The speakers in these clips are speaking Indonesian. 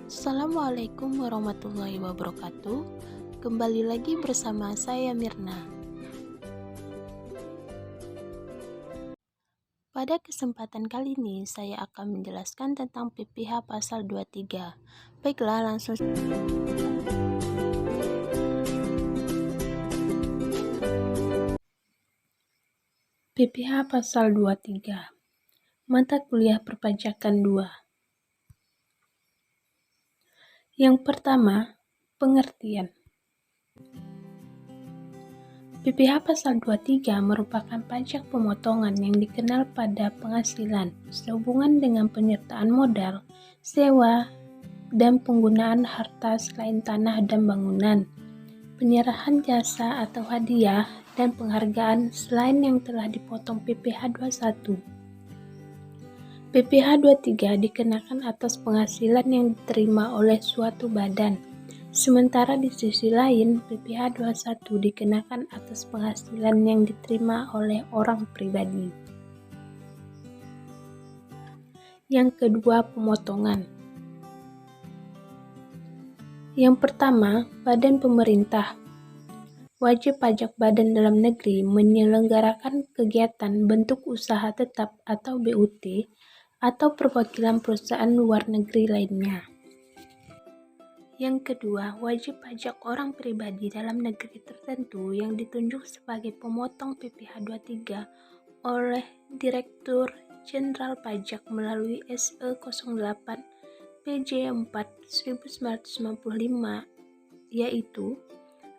Assalamualaikum warahmatullahi wabarakatuh. Kembali lagi bersama saya Mirna. Pada kesempatan kali ini saya akan menjelaskan tentang PPh pasal 23. Baiklah, langsung. PPh pasal 23. Mata kuliah perpajakan 2. Yang pertama, pengertian. PPh pasal 23 merupakan pajak pemotongan yang dikenal pada penghasilan sehubungan dengan penyertaan modal, sewa, dan penggunaan harta selain tanah dan bangunan, penyerahan jasa atau hadiah, dan penghargaan selain yang telah dipotong PPh 21. PPh 23 dikenakan atas penghasilan yang diterima oleh suatu badan. Sementara di sisi lain, PPh 21 dikenakan atas penghasilan yang diterima oleh orang pribadi. Yang kedua, pemotongan. Yang pertama, badan pemerintah. Wajib pajak badan dalam negeri menyelenggarakan kegiatan bentuk usaha tetap atau BUT atau perwakilan perusahaan luar negeri lainnya. Yang kedua, wajib pajak orang pribadi dalam negeri tertentu yang ditunjuk sebagai pemotong PPh 23 oleh Direktur Jenderal Pajak melalui SE 08 PJ 4 1995, yaitu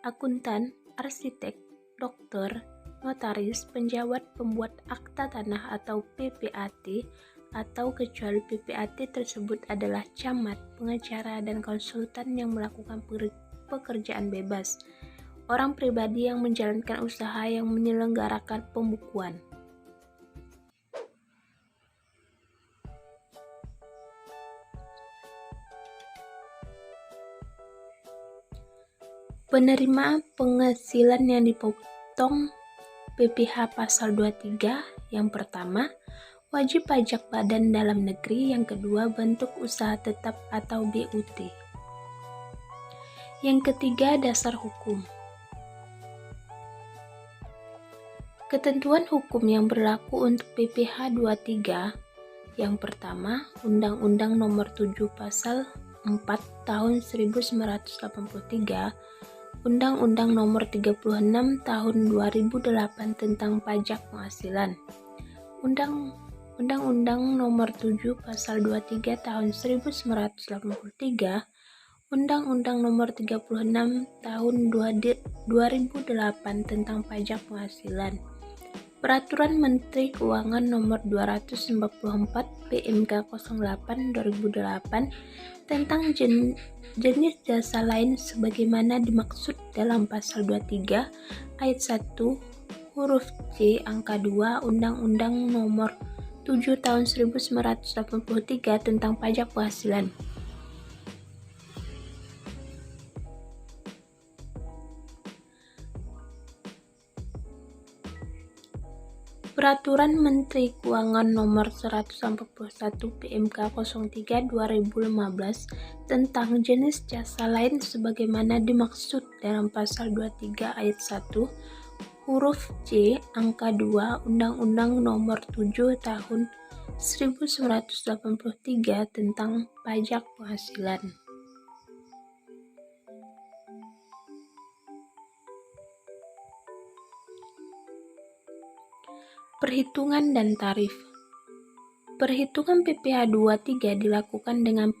akuntan, arsitek, dokter, notaris, penjawat pembuat akta tanah atau PPAT, atau kecuali PPAT tersebut adalah camat, pengacara, dan konsultan yang melakukan pekerjaan bebas, orang pribadi yang menjalankan usaha yang menyelenggarakan pembukuan. Penerimaan penghasilan yang dipotong PPh pasal 23, yang pertama, wajib pajak badan dalam negeri, yang kedua, bentuk usaha tetap atau BUT. Yang ketiga, dasar hukum. Ketentuan hukum yang berlaku untuk PPh 23, yang pertama, Undang-Undang Nomor 7 Pasal 4 Tahun 1983, Undang-Undang Nomor 36 Tahun 2008 tentang pajak penghasilan, Undang-Undang Nomor 7 Pasal 23 Tahun 1983, Undang-Undang Nomor 36 Tahun 2008 tentang pajak penghasilan, Peraturan Menteri Keuangan Nomor 294 PMK 08 2008 tentang jenis jasa lain sebagaimana dimaksud dalam pasal 23 ayat 1 huruf C angka 2 Undang-Undang Nomor 7 Tahun 1983 tentang pajak penghasilan. Peraturan Menteri Keuangan Nomor 141 PMK 03 2015 tentang jenis jasa lain sebagaimana dimaksud dalam pasal 23 ayat 1 huruf C angka 2 Undang-Undang Nomor 7 Tahun 1983 tentang pajak penghasilan. Perhitungan dan tarif. Perhitungan PPh 23 dilakukan dengan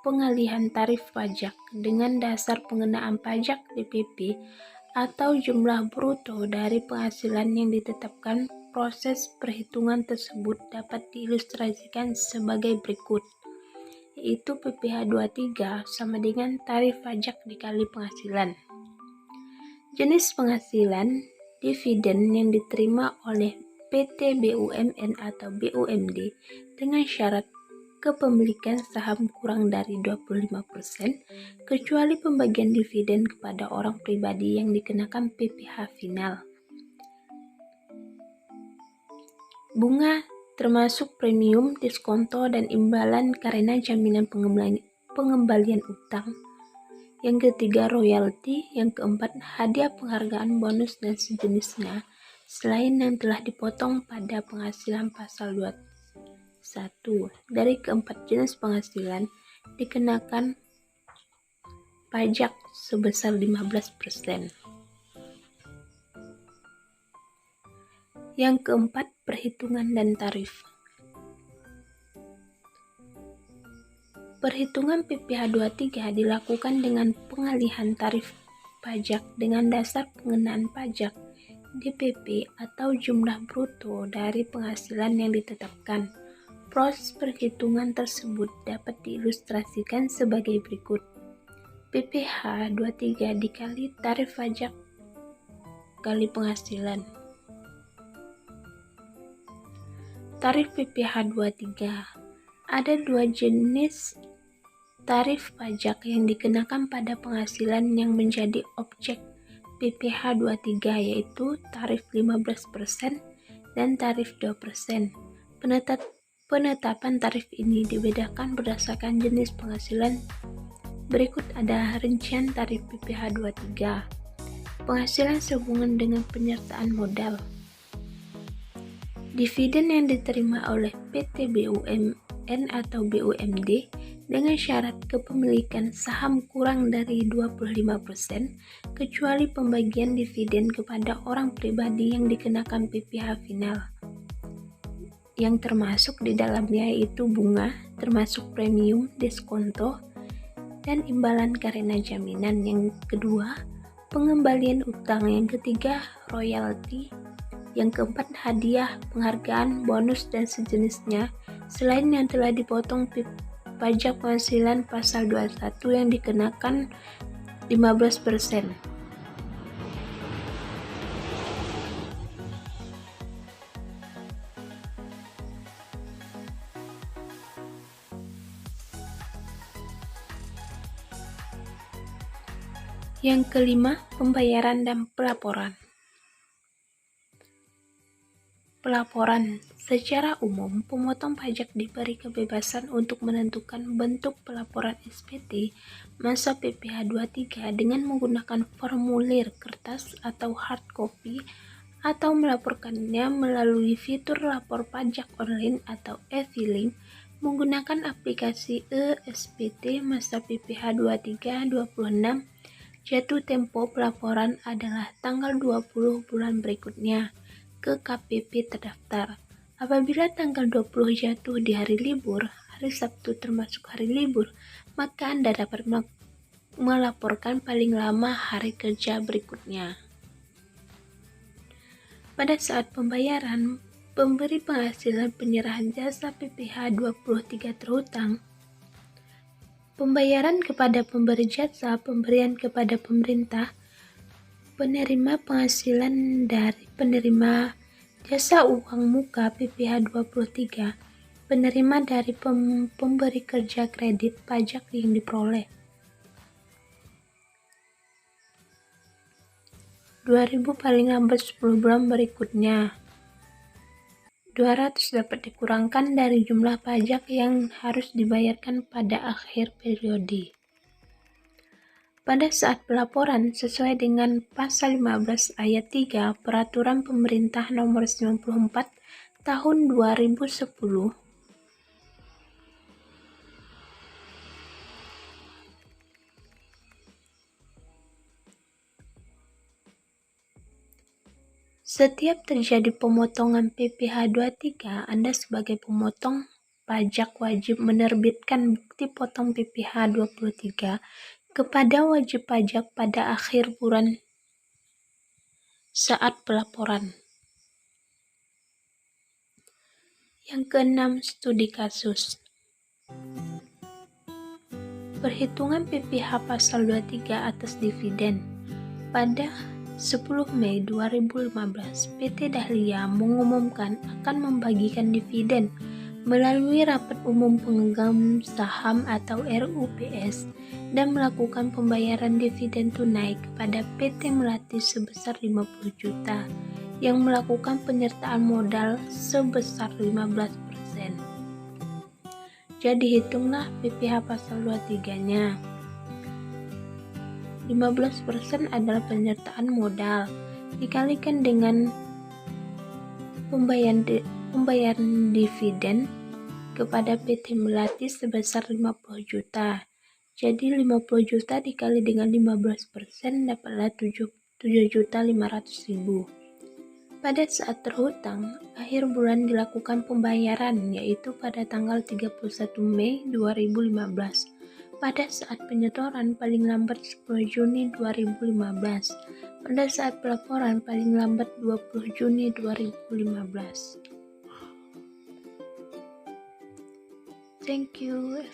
pengalihan tarif pajak dengan dasar pengenaan pajak DPP atau jumlah bruto dari penghasilan yang ditetapkan. Proses perhitungan tersebut dapat diilustrasikan sebagai berikut, yaitu PPh 23 sama dengan tarif pajak dikali penghasilan. Jenis penghasilan, dividen yang diterima oleh PT BUMN atau BUMD dengan syarat kepemilikan saham kurang dari 25%, kecuali pembagian dividen kepada orang pribadi yang dikenakan PPh final. Bunga termasuk premium, diskonto, dan imbalan karena jaminan pengembalian utang. Yang ketiga, royalti. Yang keempat, hadiah, penghargaan, bonus, dan sejenisnya, selain yang telah dipotong pada penghasilan pasal 21. Dari keempat jenis penghasilan, dikenakan pajak sebesar 15%. Yang keempat, perhitungan dan tarif. Perhitungan PPh 23 dilakukan dengan pengalihan tarif pajak dengan dasar pengenaan pajak DPP atau jumlah bruto dari penghasilan yang ditetapkan. Proses perhitungan tersebut dapat diilustrasikan sebagai berikut. PPh 23 dikali tarif pajak kali penghasilan. Tarif PPh 23. Ada dua jenis tarif pajak yang dikenakan pada penghasilan yang menjadi objek PPh 23, yaitu tarif 15% dan tarif 2%. Penetapan tarif ini dibedakan berdasarkan jenis penghasilan. Berikut ada rincian tarif PPh 23. Penghasilan sehubungan dengan penyertaan modal. Dividen yang diterima oleh PT BUMN atau BUMD dengan syarat kepemilikan saham kurang dari 25%, kecuali pembagian dividen kepada orang pribadi yang dikenakan PPh final. Yang termasuk di dalamnya yaitu bunga, termasuk premium, diskonto, dan imbalan karena jaminan. Yang kedua, pengembalian utang. Yang ketiga, royalti. Yang keempat, hadiah, penghargaan, bonus, dan sejenisnya, selain yang telah dipotong pajak penghasilan pasal 21 yang dikenakan 15%. Yang kelima, pembayaran dan pelaporan. Pelaporan. Secara umum, pemotong pajak diberi kebebasan untuk menentukan bentuk pelaporan SPT masa PPh 23 dengan menggunakan formulir kertas atau hard copy, atau melaporkannya melalui fitur lapor pajak online atau e-filing menggunakan aplikasi e-SPT masa PPh 23 26. Jatuh tempo pelaporan adalah tanggal 20 bulan berikutnya ke KPP terdaftar. Apabila tanggal 20 jatuh di hari libur, hari Sabtu termasuk hari libur, maka Anda dapat melaporkan paling lama hari kerja berikutnya. Pada saat pembayaran, pemberi penghasilan penyerahan jasa PPh 23 terhutang. Pembayaran kepada pemberi jasa, pemberian kepada pemerintah, penerima penghasilan dari penerima jasa uang muka PPh 23, penerima dari pemberi kerja kredit pajak yang diperoleh. 2.000 paling lambat 10 bulan berikutnya. 200 dapat dikurangkan dari jumlah pajak yang harus dibayarkan pada akhir periode. Pada saat pelaporan, sesuai dengan pasal 15 ayat 3 Peraturan Pemerintah Nomor 94 Tahun 2010, setiap terjadi pemotongan PPh 23, Anda sebagai pemotong pajak wajib menerbitkan bukti potong PPh 23 kepada wajib pajak pada akhir bulan saat pelaporan. Yang keenam, studi kasus. Perhitungan PPh pasal 23 atas dividen. Pada 10 Mei 2015, PT Dahlia mengumumkan akan membagikan dividen melalui Rapat Umum Pemegang Saham atau RUPS dan melakukan pembayaran dividen tunai kepada PT Melati sebesar 50 juta yang melakukan penyertaan modal sebesar 15%. Jadi hitunglah PPh pasal 23-nya. 15% adalah penyertaan modal, dikalikan dengan pembayaran dividen kepada PT Melati sebesar 50 juta. Jadi 50 juta dikali dengan 15% dapatlah 7.500.000. Pada saat terhutang, akhir bulan dilakukan pembayaran, yaitu pada tanggal 31 Mei 2015. Pada saat penyetoran paling lambat 10 Juni 2015. Pada saat pelaporan paling lambat 20 Juni 2015. Thank you.